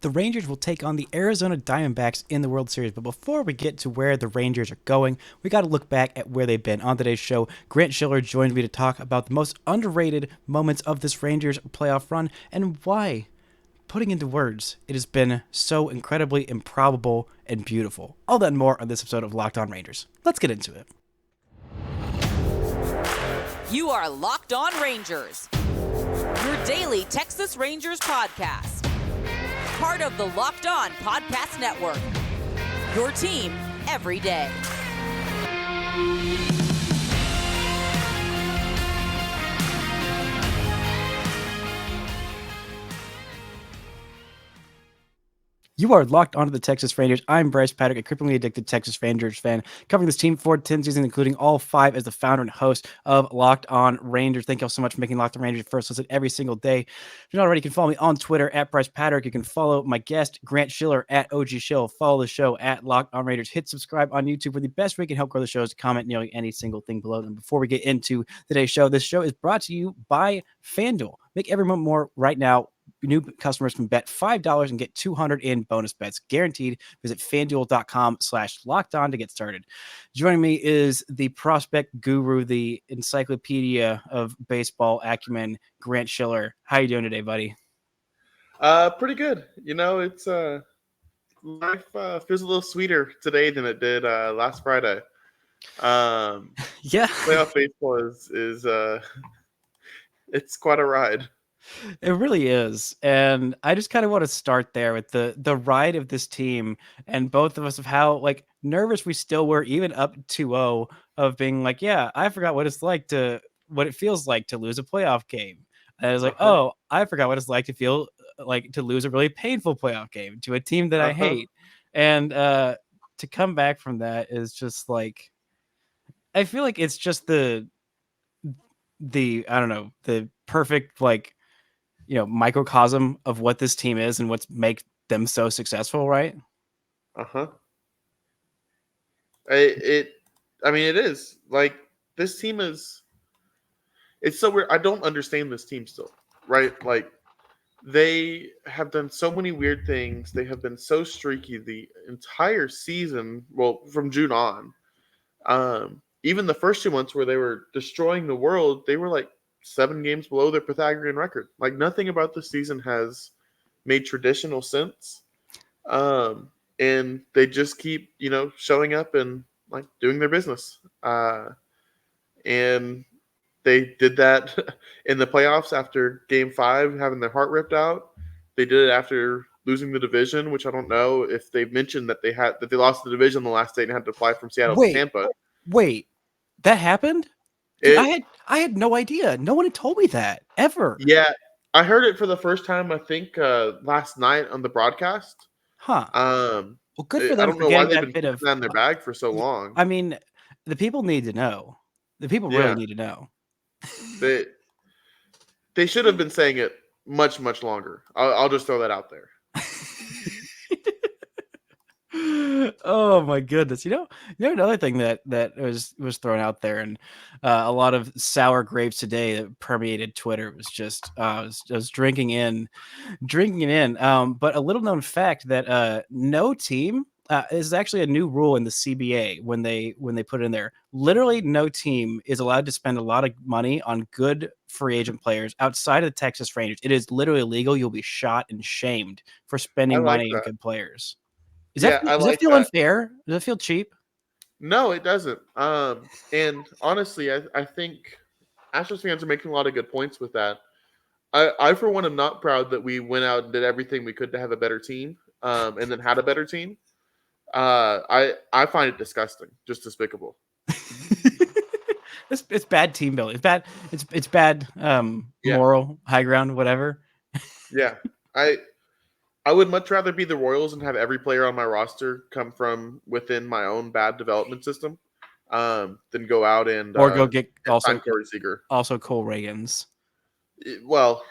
the Rangers will take on the Arizona Diamondbacks in the World Series. But before we get to where the Rangers are going, we got to look back at where they've been. On today's show, Grant Schiller joined me to talk about the most underrated moments of this Rangers playoff run and why, putting into words, it has been so incredibly improbable and beautiful. All that and more on this episode of Locked On Rangers. Let's get into it. You are Locked On Rangers, your daily Texas Rangers podcast. Part of the Locked On Podcast Network, your team every day. You are locked onto the Texas Rangers. I'm Bryce Patrick, a cripplingly addicted Texas Rangers fan, covering this team for 10 seasons, including all 5 as the founder and host of Locked On Rangers. Thank you all so much for making Locked On Rangers first listen every single day. If you're not already, you can follow me on Twitter at Bryce Patrick. You can follow my guest, Grant Schiller, at OG Shill. Follow the show at Locked On Rangers. Hit subscribe on YouTube. We're the best way we can help grow the show is to comment nearly any single thing below. And before we get into today's show, this show is brought to you by FanDuel. Make every moment more right now. New customers can bet $5 and get $200 in bonus bets guaranteed. Visit FanDuel.com/lockedon to get started. Joining me is the prospect guru, the encyclopedia of baseball acumen, Grant Schiller. How you doing today, buddy? Pretty good. You know, it's life feels a little sweeter today than it did last Friday. Yeah, playoff baseball is it's quite a ride. it really is. And I just kind of want to start there with the ride of this team and both of us of how like nervous we still were, even up 2-0, of being like, yeah, I forgot what it feels like to lose a playoff game. And I was like, oh, I forgot what it's like to feel like to lose a really painful playoff game to a team that I hate. And to come back from that is just like, I feel like it's just the I don't know, the perfect like, microcosm of what this team is and what's make them so successful, right? It is like this team is. It's so weird. I don't understand this team still, right? Like they have done so many weird things. They have been so streaky the entire season. Well, from June on, even the first 2 months where they were destroying the world, they were like 7 games below their Pythagorean record. Like nothing about this season has made traditional sense. And they just keep, showing up and like doing their business. And they did that in the playoffs after Game 5, having their heart ripped out. They did it after losing the division, which I don't know if they've mentioned that they lost the division the last day and had to fly from Seattle to Tampa. Wait, that happened? Dude, I had no idea. No one had told me that ever. Yeah, I heard it for the first time, I think, last night on the broadcast. Huh. Well, good for them. I don't know why they've been putting that in their bag for so long. I mean, the people need to know. The people really need to know. They should have been saying it much, much longer. I'll just throw that out there. Oh my goodness! Another thing that was thrown out there, and a lot of sour grapes today that permeated Twitter was just I was drinking in. But a little known fact that no team is actually a new rule in the CBA when they put it in there. Literally, no team is allowed to spend a lot of money on good free agent players outside of the Texas Rangers. It is literally illegal. You'll be shot and shamed for spending money on good players. Does that feel unfair? Does it feel cheap? No, it doesn't. And honestly, I think Astros fans are making a lot of good points with that. I for one, am not proud that we went out and did everything we could to have a better team, and then had a better team. I find it disgusting, just despicable. It's bad team building. It's bad moral high ground, whatever. Yeah, I would much rather be the Royals and have every player on my roster come from within my own bad development system than go out and go get also Corey Seager. Also Cole Reagans. Well,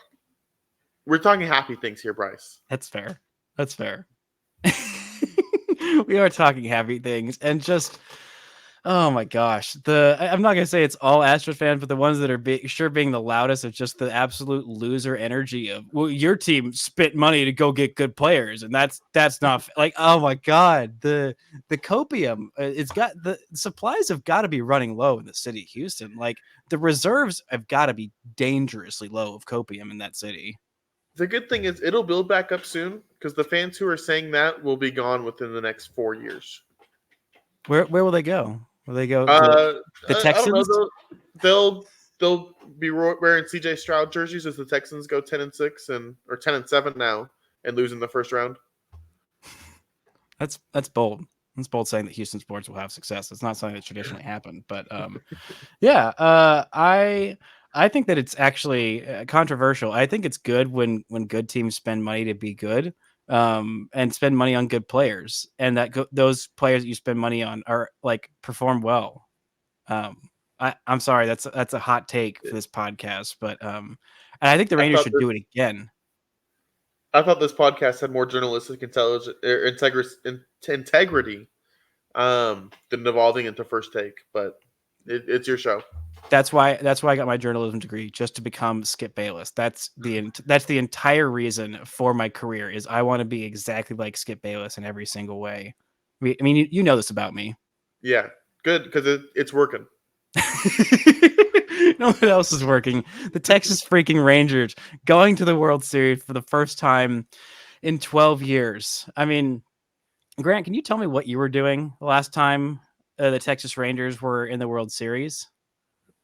we're talking happy things here, Bryce. That's fair. We are talking happy things, and just Oh my gosh. I'm not gonna say it's all Astros fans, but the ones that are being the loudest of just the absolute loser energy of, well, your team spent money to go get good players, and that's not like, oh my god, the copium, it's got the supplies have got to be running low in the city of Houston. Like the reserves have got to be dangerously low of copium in that city. The good thing is it'll build back up soon because the fans who are saying that will be gone within the next 4 years. Where will they go? Will they go to Uh, the I don't know. Texans? They'll be wearing CJ Stroud jerseys as the Texans go 10-6 or 10-7 now and lose in the first round. That's bold. That's bold saying that Houston sports will have success. It's not something that traditionally happened, but yeah. I think that it's actually controversial. I think it's good when good teams spend money to be good, and spend money on good players, and that those players that you spend money on are like perform well. I'm sorry, that's a hot take for this podcast, but and I think the Rangers should do it again. I thought this podcast had more journalistic integrity than devolving into First Take, but it's your show. That's why I got my journalism degree, just to become Skip Bayless. That's the entire reason for my career is I want to be exactly like Skip Bayless in every single way. I mean, you know this about me. Yeah, good, because it's working. No one else is working. The Texas freaking Rangers going to the World Series for the first time in 12 years. I mean, Grant, can you tell me what you were doing the last time the Texas Rangers were in the World Series?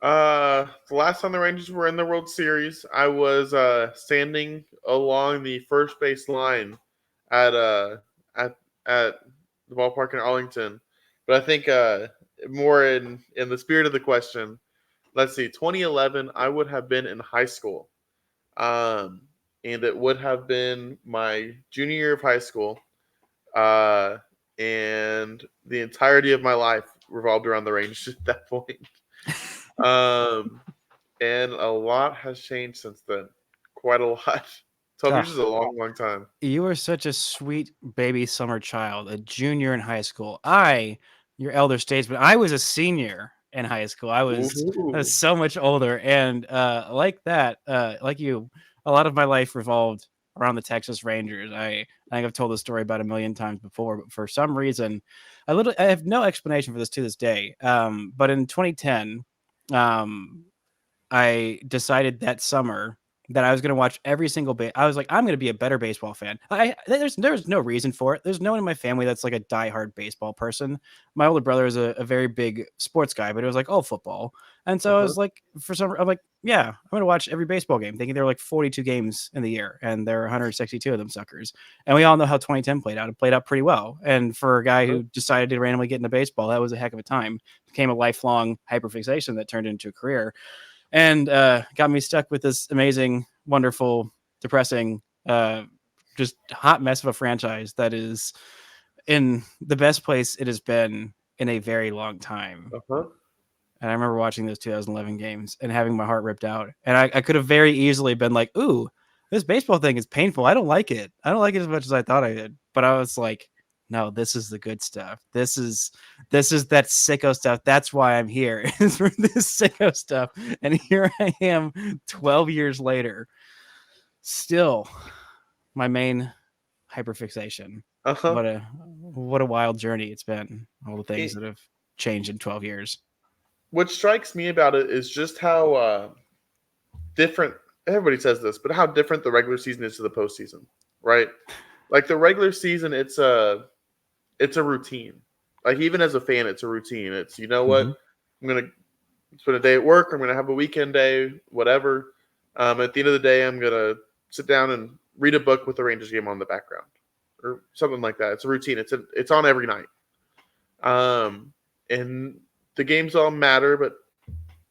The last time the Rangers were in the World Series, I was standing along the first base line at the ballpark in Arlington. But I think more in the spirit of the question, let's see, 2011, I would have been in high school. And it would have been my junior year of high school. And the entirety of my life revolved around the Rangers at that point. And a lot has changed since then. Quite a lot. 12 years is a long, long time. You were such a sweet baby summer child, a junior in high school. Your elder statesman, I was a senior in high school. I was so much older. And like that, like you, a lot of my life revolved around the Texas Rangers. I think I've told this story about a million times before, but for some reason, I have no explanation for this to this day. But in 2010, I decided that summer that I was going to watch every single I was like, I'm going to be a better baseball fan. There's no reason for it. There's no one in my family that's like a diehard baseball person. My older brother is a very big sports guy, but it was like, oh, football. And so I was like, I'm like, yeah, I'm going to watch every baseball game, thinking there were like 42 games in the year, and there are 162 of them suckers. And we all know how 2010 played out. It played out pretty well. And for a guy who decided to randomly get into baseball, that was a heck of a time. It became a lifelong hyperfixation that turned into a career. And got me stuck with this amazing, wonderful, depressing, just hot mess of a franchise that is in the best place it has been in a very long time. And I remember watching those 2011 games and having my heart ripped out. And I could have very easily been like, ooh, this baseball thing is painful. I don't like it. I don't like it as much as I thought I did. But I was like, no, this is the good stuff. This is that sicko stuff. That's why I'm here, is for this sicko stuff. And here I am 12 years later, still my main hyperfixation. What a wild journey it's been. All the things that have changed in 12 years. What strikes me about it is just how different, everybody says this, but how different the regular season is to the postseason, right? Like the regular season, it's a routine. Like even as a fan, it's a routine. It's, you know what? I'm going to spend a day at work. I'm going to have a weekend day, whatever. At the end of the day, I'm going to sit down and read a book with the Rangers game on the background or something like that. It's a routine. It's on every night. And the games all matter, but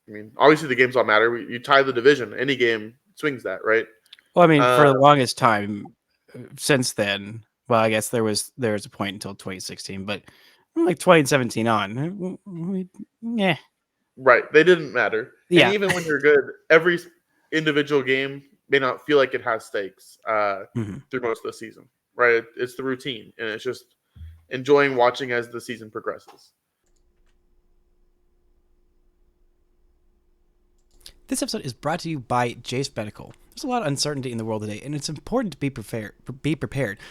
I mean, obviously the games all matter. You tie the division. Any game swings that, right? Well, I mean, for the longest time since then, well, I guess there was a point until 2016, but like 2017 on, yeah. Right. They didn't matter. Yeah. And even when you're good, every individual game may not feel like it has stakes through most of the season, right? It's the routine, and it's just enjoying watching as the season progresses. This episode is brought to you by Jase Medical. There's a lot of uncertainty in the world today, and it's important to be prepared.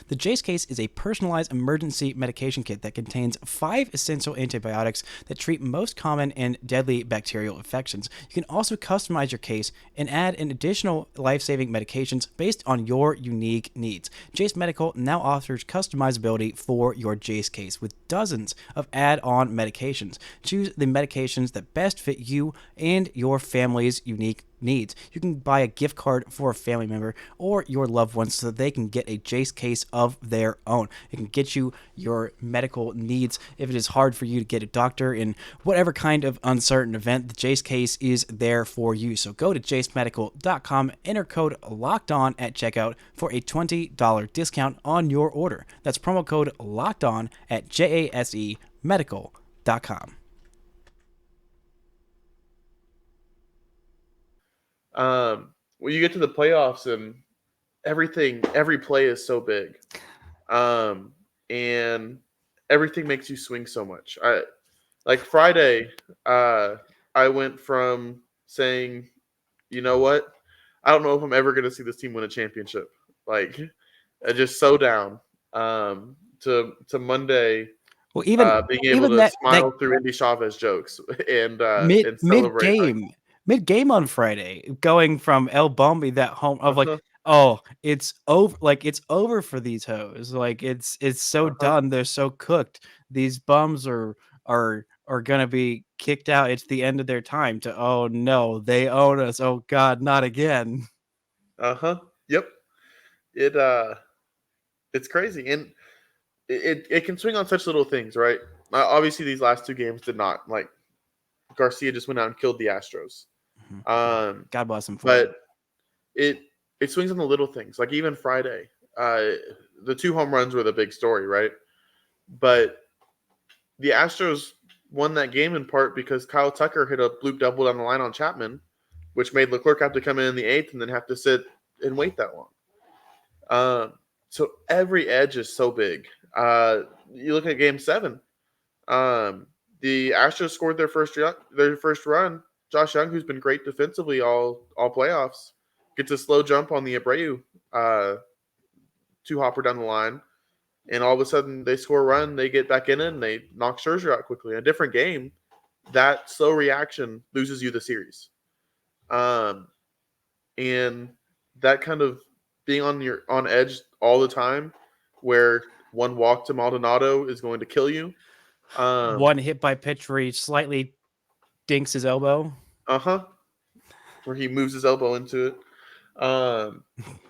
The Jace Case is a personalized emergency medication kit that contains 5 essential antibiotics that treat most common and deadly bacterial infections. You can also customize your case and add in additional life-saving medications based on your unique needs. Jase Medical now offers customizability for your Jace Case with dozens of add-on medications. Choose the medications that best fit you and your family's unique needs. You can buy a gift card for a family member or your loved ones so that they can get a Jace Case of their own. It can get you your medical needs. If it is hard for you to get a doctor in whatever kind of uncertain event, the Jace Case is there for you. So go to jasemedical.com, enter code LOCKEDON at checkout for a $20 discount on your order. That's promo code LOCKEDON at jasemedical.com. When you get to the playoffs and every play is so big, and everything makes you swing so much. Like Friday, I went from saying, you know what, I don't know if I'm ever going to see this team win a championship. Like, just so down. To Monday, Well, even being able to that smile through Indy Chavez jokes and mid celebrate. game on Friday, going from El Bombi that home of like, oh, it's over, like it's over for these hoes. Like it's so done. They're so cooked. These bums are gonna be kicked out. It's the end of their time. To oh no, they own us. Oh God, not again. Yep. It's crazy, and it can swing on such little things, right? Obviously, these last 2 games did not. Like Garcia just went out and killed the Astros. God bless him for but it swings on the little things. Like even Friday, the 2 home runs were the big story, right? But the Astros won that game in part because Kyle Tucker hit a bloop double down the line on Chapman, which made Leclerc have to come in the 8th and then have to sit and wait that long. So every edge is so big. You look at Game 7. The Astros scored their first run. Josh Young, who's been great defensively all playoffs, gets a slow jump on the Abreu 2-hopper down the line, and all of a sudden they score a run, they get back in it, and they knock Scherzer out quickly. In a different game, that slow reaction loses you the series. And that kind of being on edge all the time, where one walk to Maldonado is going to kill you. one hit by pitch where he slightly dinks his elbow. Where he moves his elbow into it.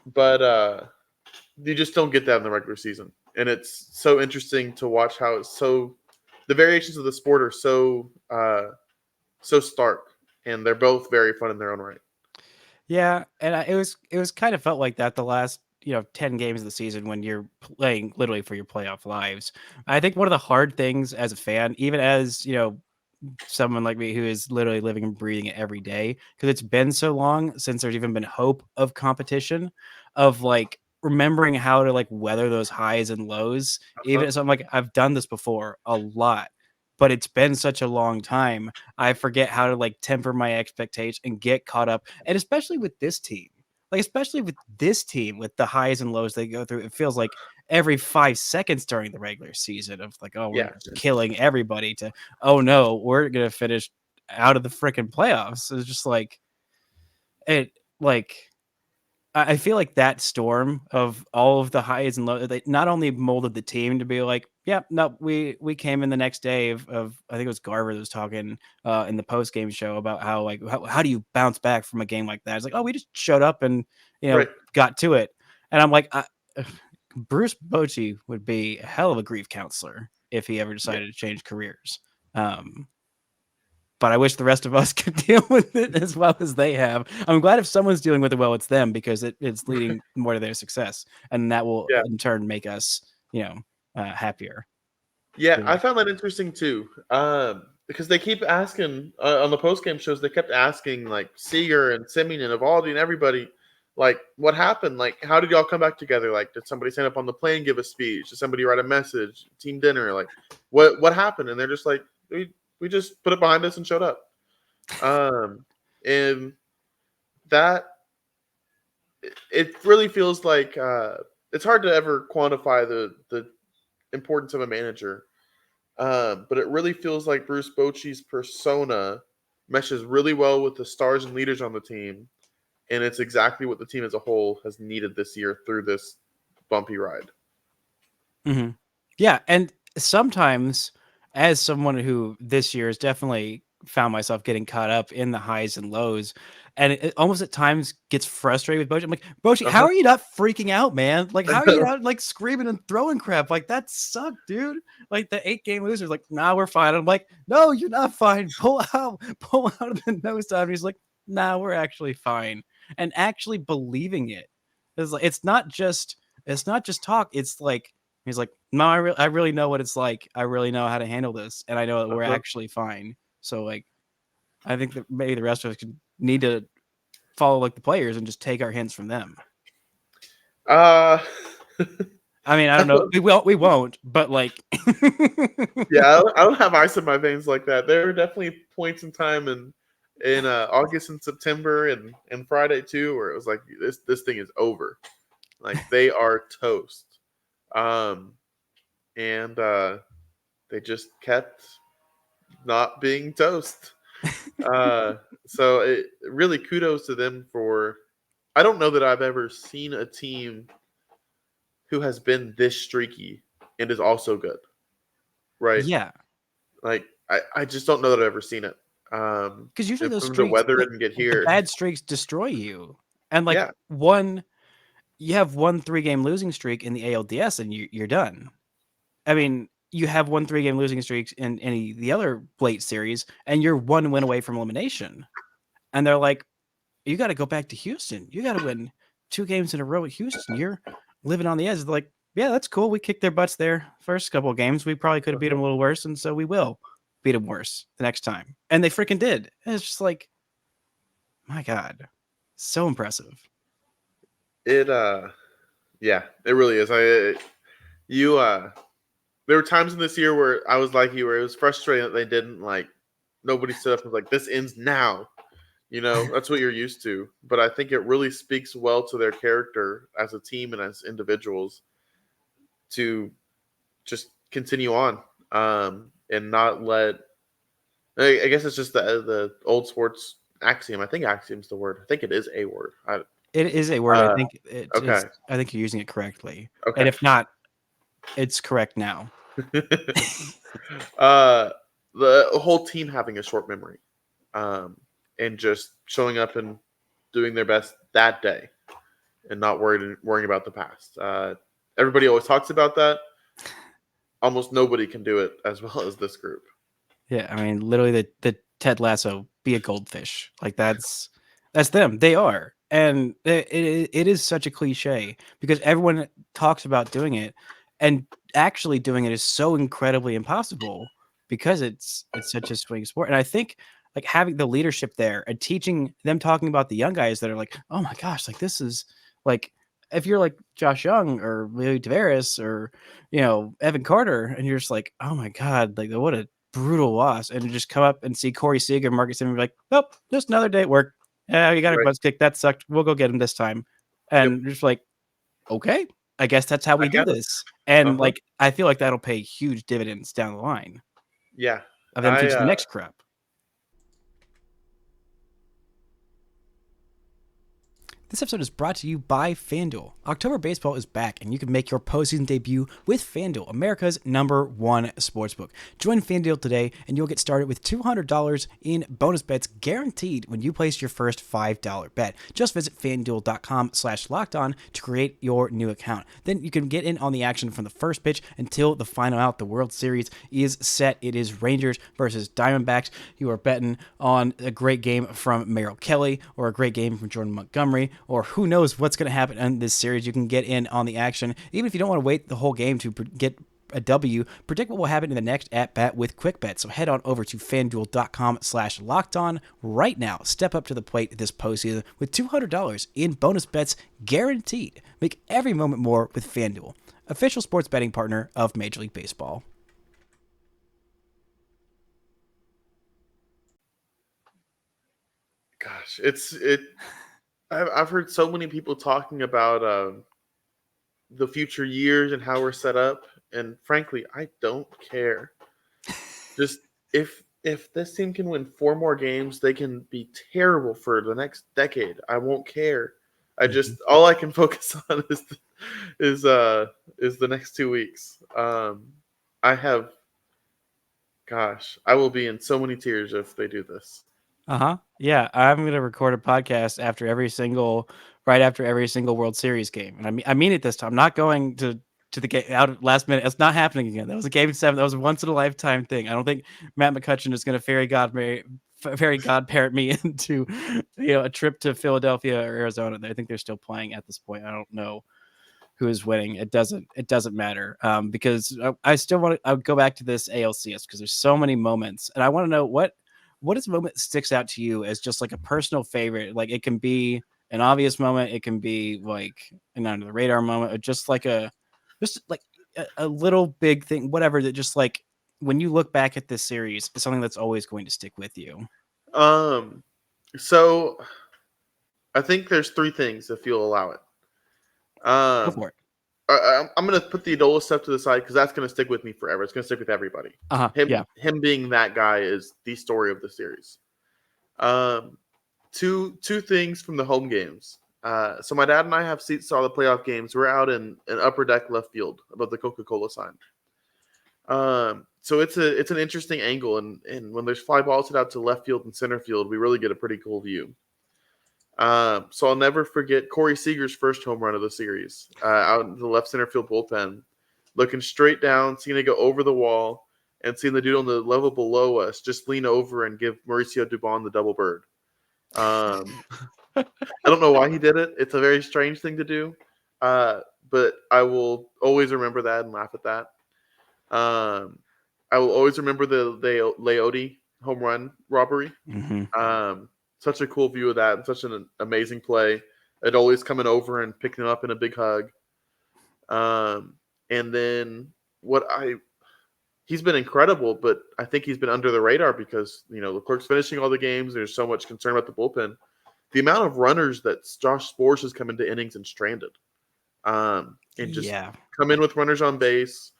But you just don't get that in the regular season. And it's so interesting to watch how the variations of the sport are so stark, and they're both very fun in their own right. Yeah, and it was kind of felt like that the last 10 games of the season when you're playing literally for your playoff lives. I think one of the hard things as a fan, even as someone like me who is literally living and breathing it every day, because it's been so long since there's even been hope of competition, of like remembering how to like weather those highs and lows. Even so, I'm like, I've done this before a lot, but it's been such a long time. I forget how to like temper my expectations and get caught up. And especially with this team, with the highs and lows they go through, it feels like every 5 seconds during the regular season of like, oh, we're killing everybody, to, oh no, we're going to finish out of the freaking playoffs. It's just like, I feel like that storm of all of the highs and lows, they not only molded the team to be like, yeah, no, we came in the next day of I think it was Garver that was talking in the post game show about how like how do you bounce back from a game like that? It's like, oh, we just showed up and got to it, and I'm like, Bruce Bochy would be a hell of a grief counselor if he ever decided to change careers. But I wish the rest of us could deal with it as well as they have. I'm glad if someone's dealing with it well, it's them, because it's leading more to their success, and that will in turn make us, happier. Yeah, I found that interesting too, because they keep asking on the post-game shows. They kept asking like Seager and Semien and Evaldi and everybody, like, what happened? Like, how did y'all come back together? Like, did somebody stand up on the plane, give a speech? Did somebody write a message? Team dinner? Like, what happened? And they're just like, we just put it behind us and showed up. And that it really feels like it's hard to ever quantify the importance of a manager. But it really feels like Bruce Bochy's persona meshes really well with the stars and leaders on the team, and it's exactly what the team as a whole has needed this year through this bumpy ride. Mm-hmm. Yeah, and sometimes, as someone who this year has definitely found myself getting caught up in the highs and lows, and it almost at times gets frustrated with Bochy. I'm like, Bochy, how Uh-huh. are you not freaking out, man? Like, I how are you know. not like screaming and throwing crap? Like, that sucked, dude. Like the 8-game losers, like, nah, we're fine. I'm like, no, you're not fine. Pull out of the nose dive. And he's like, nah, we're actually fine, and actually believing it. It's like it's not just talk. It's like he's like, no, I really know what it's like. I really know how to handle this, and I know that we're Uh-huh. actually fine. So like, I think that maybe the rest of us need to follow like the players and just take our hints from them. Uh, I mean, I don't know. We won't, but like, yeah, I don't have ice in my veins like that. There are definitely points in time in August and September and Friday too, where it was like this thing is over. Like they are toast. Um, and they just kept not being toast. Uh, so it really kudos to them for. I don't know that I've ever seen a team who has been this streaky and is also good, right? yeah, Like I just don't know that I've ever seen it. because usually And those for them to streaks, weather it and get like the here, bad streaks, destroy you. And like yeah, you have one 3-game losing streak in the ALDS, and you're done. I mean, you have one 3-game losing streak in any the other late series, and you're 1 win away from elimination. And they're like, you got to go back to Houston. You got to win 2 games in a row at Houston. You're living on the edge. They're like, yeah, that's cool. We kicked their butts there first couple of games. We probably could have beat them a little worse, and so we will beat them worse the next time. And they freaking did. And it's just like, my God, so impressive. it yeah, it really is. You there were times in this year where I was like you, where it was frustrating that they didn't like nobody stood up and was like, this ends now. You know, that's what you're used to. But I think it really speaks well to their character as a team and as individuals to just continue on and not let. I guess it's just the old sports axiom. I think axiom's the word. I think it is a word. It is a word. I Uh, think it okay. is. I think you're using it correctly. And Okay. if not, it's correct now. uh, the whole team having a short memory, um, and just showing up and doing their best that day, and not worrying about the past. Everybody always talks about that. Almost nobody can do it as well as this group. Yeah, I mean, literally the Ted Lasso, be a goldfish. Like that's them. They are. And it is such a cliche because everyone talks about doing it, and actually doing it is so incredibly impossible because it's such a swing sport. And I think like having the leadership there and teaching them, talking about the young guys that are like, oh my gosh, like this is like, if you're like Josh Young or Leo Tavares or Evan Carter, and you're just like, oh my God, like what a brutal loss, and just come up and see Corey Seager and Marcus and be like, nope, just another day at work. Yeah, you got our Right. butts kicked. That sucked. We'll go get him this time. Yep. And just like, okay, I guess that's how I we do guess. this. And Uh-huh. like, I feel like that'll pay huge dividends down the line Yeah. of them I teaching the next crop. This episode is brought to you by FanDuel. October baseball is back, and you can make your postseason debut with FanDuel, America's #1 sportsbook. Join FanDuel today, and you'll get started with $200 in bonus bets guaranteed when you place your first $5 bet. Just visit FanDuel.com/lockedon to create your new account. Then you can get in on the action from the first pitch until the final out. The World Series is set. It is Rangers versus Diamondbacks. You are betting on a great game from Merrill Kelly or a great game from Jordan Montgomery, or who knows what's going to happen in this series. You can get in on the action. Even if you don't want to wait the whole game to get a W, predict what will happen in the next at-bat with QuickBet. So head on over to FanDuel.com/lockedon right now. Step up to the plate this postseason with $200 in bonus bets guaranteed. Make every moment more with FanDuel, official sports betting partner of Major League Baseball. Gosh, it I've heard so many people talking about the future years and how we're set up, and frankly, I don't care. Just if this team can win 4 more games, they can be terrible for the next decade. I won't care. I just Mhm. all I can focus on is the next 2 weeks. I have, gosh, I will be in so many tears if they do this. Uh-huh. Yeah, I'm gonna record a podcast right after every single World Series game, and I mean it this time. I'm not going to the game out at last minute. It's not happening again. That was a game 7. That was a once in a lifetime thing. I don't think Matt McCutcheon is gonna fairy godparent me into a trip to Philadelphia or Arizona. I think they're still playing at this point. I don't know who is winning. It doesn't matter because I still want to. I would go back to this ALCS because there's so many moments, and I want to know what is a moment that sticks out to you as just like a personal favorite. Like it can be an obvious moment, it can be like an under the radar moment, or just like a little big thing, whatever. That just like when you look back at this series, it's something that's always going to stick with you. Um, so I think there's 3 things if you'll allow it. Go Um, for it. I'm gonna put the Adolis stuff to the side because that's gonna stick with me forever. It's gonna stick with everybody. Uh huh. Yeah. Him being that guy is the story of the series. Um, two things from the home games. So my dad and I have seats to all the playoff games. We're out in an upper deck left field above the Coca-Cola sign. So it's an interesting angle, and when there's fly balls hit out to left field and center field, we really get a pretty cool view. So I'll never forget Corey Seager's first home run of the series, out in the left center field bullpen, looking straight down, seeing it go over the wall, and seeing the dude on the level below us just lean over and give Mauricio Dubon the double bird. Um, I don't know why he did it. It's a very strange thing to do, but I will always remember that and laugh at that. I will always remember the Leote home run robbery. Mm-hmm. Such a cool view of that, and such an amazing play. It always coming over and picking him up in a big hug. And then he's been incredible, but I think he's been under the radar because Leclerc's finishing all the games. There's so much concern about the bullpen. The amount of runners that Josh Sborz has come into innings and stranded, and just come in with runners on base,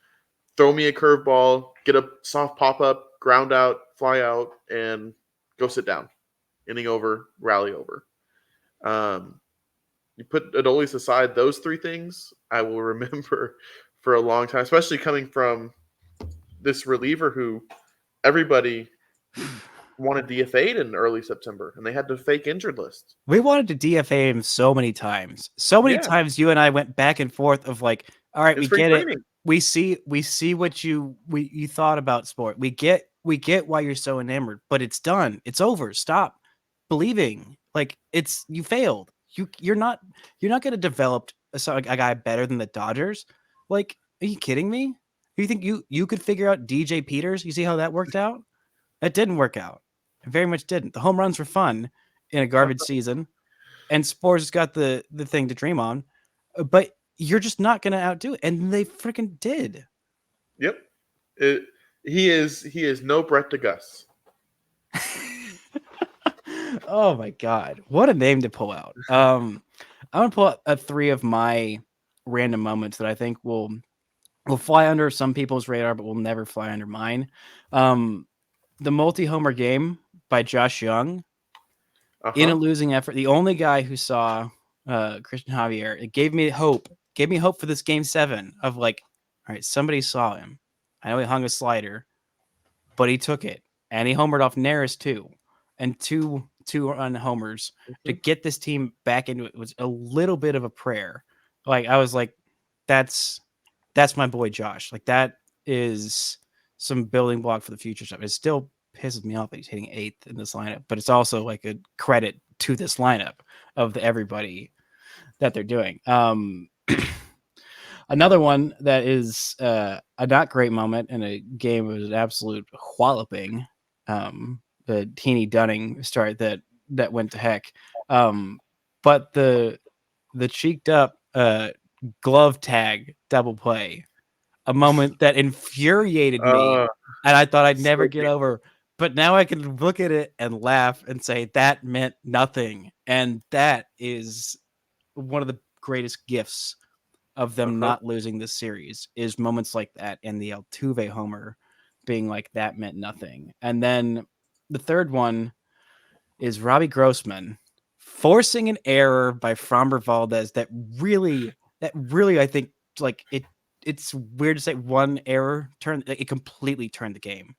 throw me a curveball, get a soft pop up, ground out, fly out, and go sit down. Inning over, rally over. You put Adolis aside, those 3 things I will remember for a long time, especially coming from this reliever who everybody wanted DFA'd in early September, and they had to fake injured list. We wanted to DFA him so many times. So many times you and I went back and forth of like, all right, we get it. We see what you thought about sport. We get why you're so enamored, but it's done. It's over. Stop believing. Like you failed. You're not going to develop a guy better than the Dodgers. Like, are you kidding me? You think you could figure out DJ Peters? You see how that worked out? That didn't work out. It very much didn't. The home runs were fun in a garbage season, and Sborz got the thing to dream on, but you're just not going to outdo it, and they freaking did. Yep, he is no Brett to Gus. Oh my God, what a name to pull out. I'm gonna pull out 3 of my random moments that I think will fly under some people's radar, but will never fly under mine. The multi-homer game by Josh Young in a losing effort. The only guy who saw Christian Javier. It gave me hope. Gave me hope for this game 7 of like, all right, somebody saw him. I know he hung a slider, but he took it, and he homered off Neris too, and two run homers to get this team back into it. It was a little bit of a prayer. Like I was like, that's my boy Josh. Like that is some building block for the future stuff. It still pisses me off that he's hitting 8th in this lineup, but it's also like a credit to this lineup of everybody that they're doing. Another one that is a not great moment in a game was an absolute walloping. The Teeny Dunning start that went to heck. But the cheeked up glove tag double play, a moment that infuriated me, and I thought I'd never get over. But now I can look at it and laugh and say that meant nothing. And that is one of the greatest gifts of them Uh-huh. not losing this series is moments like that, and the Altuve homer being like that meant nothing. And then the third one is Robbie Grossman forcing an error by Framber Valdez that really I think like it's weird to say one error it completely turned the game.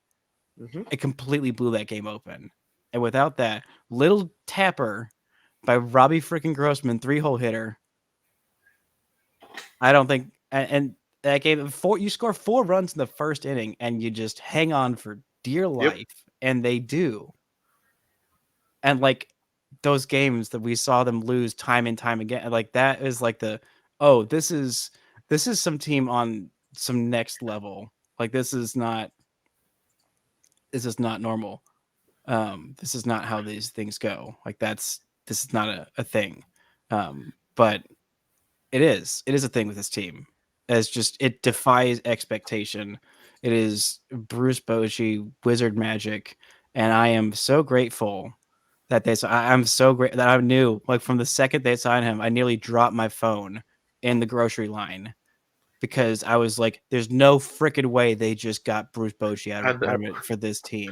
Hmm. It completely blew that game open. And without that little tapper by Robbie freaking Grossman, 3-hole hitter, I don't think and that game you score 4 runs in the first inning and you just hang on for dear Yep. life, and they do. And like those games that we saw them lose time and time again, like that is like this is some team on some next level. Like this is not normal. This is not how these things go. Like this is not a thing. But it is a thing with this team. It's just it defies expectation. It is Bruce Bochy wizard magic, and I am so grateful that I'm so great that I knew like from the second they signed him, I nearly dropped my phone in the grocery line because I was like, "There's no freaking way they just got Bruce Bochy out of I know. retirement for this team,"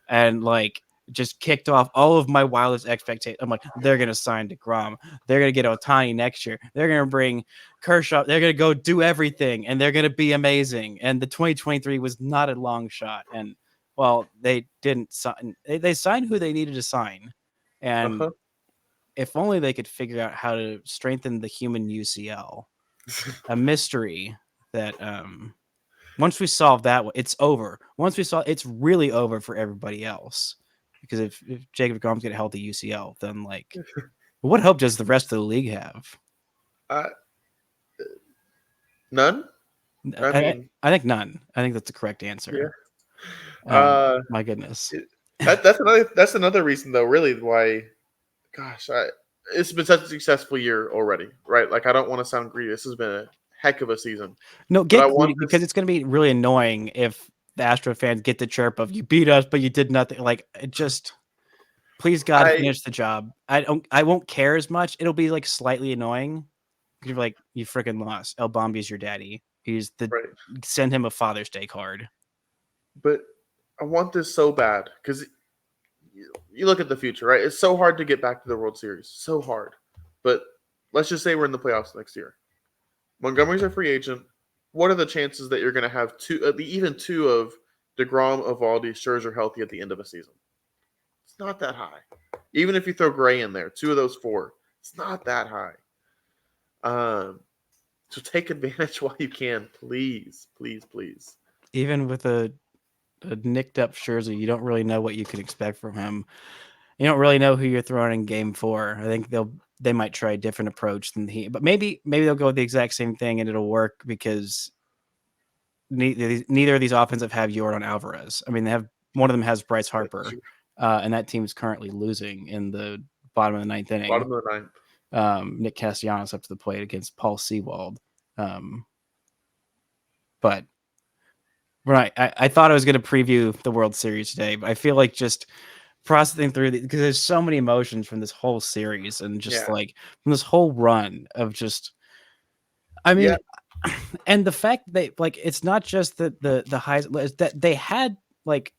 and like just kicked off all of my wildest expectations. I'm like, they're gonna sign DeGrom, they're gonna get Ohtani next year, they're gonna bring Kershaw, they're gonna go do everything, and they're gonna be amazing. And the 2023 was not a long shot, and well, they didn't sign. They signed who they needed to sign, and Uh-huh. if only they could figure out how to strengthen the human UCL, a mystery that once we solve that, it's over. Once we solve, it's really over for everybody else. Because if Jacob Degrom's get a healthy UCL, then like, what hope does the rest of the league have? I, none. I mean, I think none. I think that's the correct yeah. answer. My goodness. That's another reason though, really, why. Gosh, it's been such a successful year already, right? Like I don't want to sound greedy. This has been a heck of a season, No, but I get want greedy this. because it's going to be really annoying if the Astro fans get the chirp of "you beat us, but you did nothing." Like, it just please God I finish the job. I won't care as much. It'll be like slightly annoying. You're like, you freaking lost. El Bombi's your daddy. He's the right, send him a Father's Day card. but I want this so bad because you look at the future, right? It's so hard to get back to the World Series, so hard. But let's just say we're in the playoffs next year. Montgomery's a free agent. What are the chances that you're going to have even two of DeGrom, Evaldi, Scherzer healthy at the end of a season? It's not that high. Even if you throw Gray in there, 2 of those 4, it's not that high. So take advantage while you can, please, please, please. Even with a nicked up Scherzer, you don't really know what you can expect from him. You don't really know who you're throwing in game 4. I think they might try a different approach than but maybe they'll go with the exact same thing and it'll work because neither of these offensive have Jordan Alvarez. I mean, one of them has Bryce Harper, and that team is currently losing in the bottom of the 9th inning. Bottom of the 9th. Nick Castellanos up to the plate against Paul Sewald. But right, I thought I was going to preview the World Series today, but I feel like just processing through because there's so many emotions from this whole series and just like from this whole run of just. I mean, and the fact that like it's not just the highs that they had like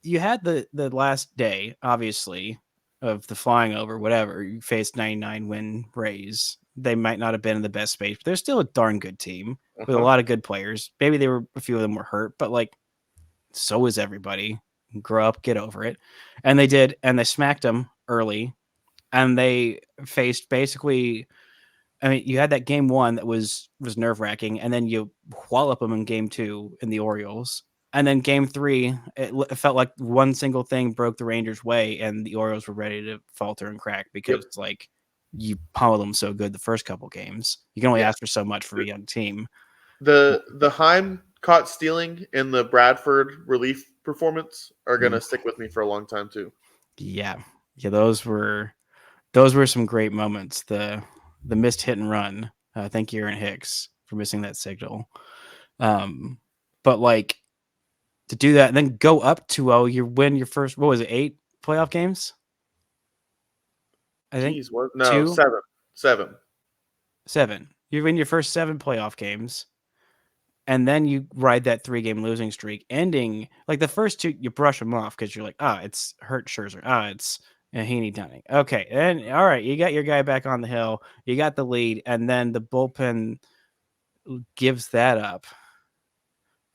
you had the last day obviously of the flying over whatever you faced 99 win Rays. They might not have been in the best space, but they're still a darn good team with a lot of good players. Maybe a few of them were hurt, but like so is everybody. Grow up, get over it. And they did, and they smacked them early, and they faced basically. I mean, you had that game 1 that was nerve wracking, and then you wallop them in game 2 in the Orioles, and then game 3, it felt like one single thing broke the Rangers' way, and the Orioles were ready to falter and crack because like you pummeled them so good the first couple games. You can only ask for so much for a young team. The Heim caught stealing and the Bradford relief performance are gonna stick with me for a long time too. Yeah, those were some great moments. The missed hit and run. Thank you, Aaron Hicks, for missing that signal. But like to do that and then go up 2-0. You win your first, what was it, 8 playoff games? I think Jeez, what? No, 2, seven. 7. 7. You win your first 7 playoff games, and then you ride that 3-game losing streak, ending like the first 2. You brush them off because you're like, it's Hurt Scherzer, it's Heaney Dunning. Okay, and all right, you got your guy back on the hill, you got the lead, and then the bullpen gives that up.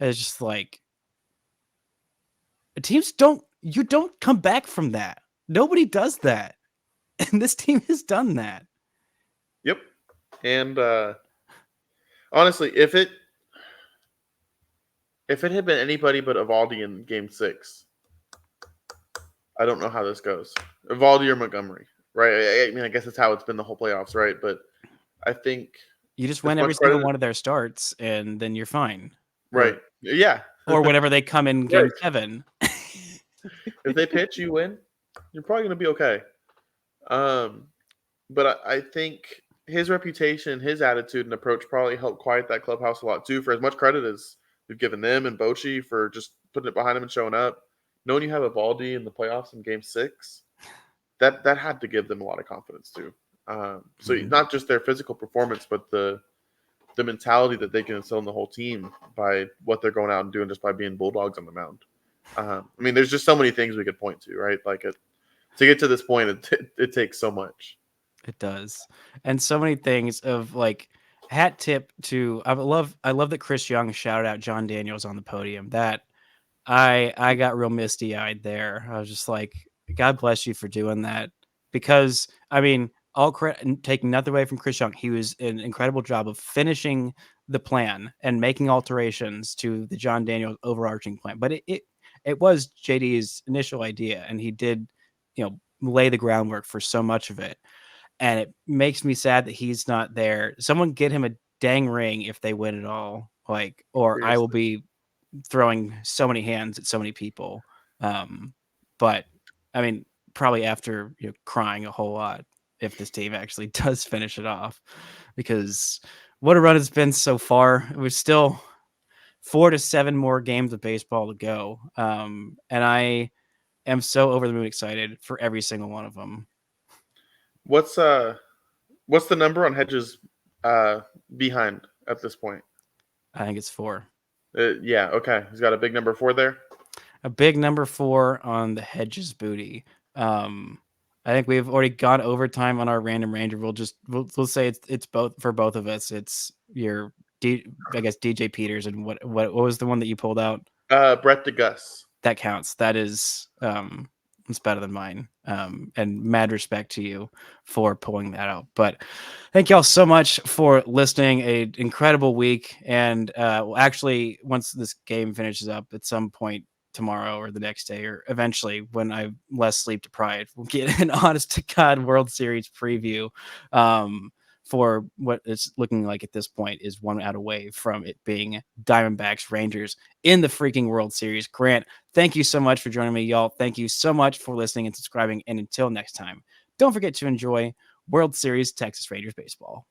It's just like teams don't come back from that. Nobody does that, and this team has done that. Yep. And honestly, if it had been anybody but Evaldi in Game 6, I don't know how this goes. Evaldi or Montgomery, right? I mean, I guess that's how it's been the whole playoffs, right? But I think you just win every single one of their starts, and then you're fine. Right. Yeah. Or whenever they come in Game 7. If they pitch, you win. You're probably going to be okay. But I think his reputation, his attitude and approach probably helped quiet that clubhouse a lot too. For as much credit as we've given them and Bochy for just putting it behind him and showing up, knowing you have Evaldi in the playoffs in Game 6, that had to give them a lot of confidence too. So not just their physical performance, but the mentality that they can instill in the whole team by what they're going out and doing just by being bulldogs on the mound. I mean, there's just so many things we could point to, right? Like to get to this point, it takes so much. It does. And so many things of like hat tip to I love that Chris Young shouted out John Daniels on the podium. That I got real misty eyed there. I was just like, God bless you for doing that. Because I mean, all credit and taking nothing away from Chris Young. He was an incredible job of finishing the plan and making alterations to the John Daniels overarching plan. But it was JD's initial idea, and he did, lay the groundwork for so much of it. And it makes me sad that he's not there. Someone get him a dang ring if they win it all. Or Seriously. I will be throwing so many hands at so many people. But I mean, probably after crying a whole lot if this team actually does finish it off, because what a run it's been so far. It was still 4 to 7 more games of baseball to go. And I am so over the moon excited for every single one of them. What's the number on Hedges behind at this point? I think it's 4. Yeah, okay. He's got a big number 4 there. A big number 4 on the Hedges booty. I think we've already gone overtime on our random ranger. We'll say it's both for both of us. It's your I guess DJ Peters, and what was the one that you pulled out? Brett DeGus. That counts. That is it's better than mine. And mad respect to you for pulling that out. But thank y'all so much for listening. An incredible week. And actually, once this game finishes up at some point tomorrow or the next day, or eventually when I'm less sleep deprived, we'll get an honest to God World Series preview for what it's looking like at this point is 1 out away from it being Diamondbacks Rangers in the freaking World Series. Grant, thank you so much for joining me, y'all. Thank you so much for listening and subscribing. And until next time, don't forget to enjoy World Series Texas Rangers baseball.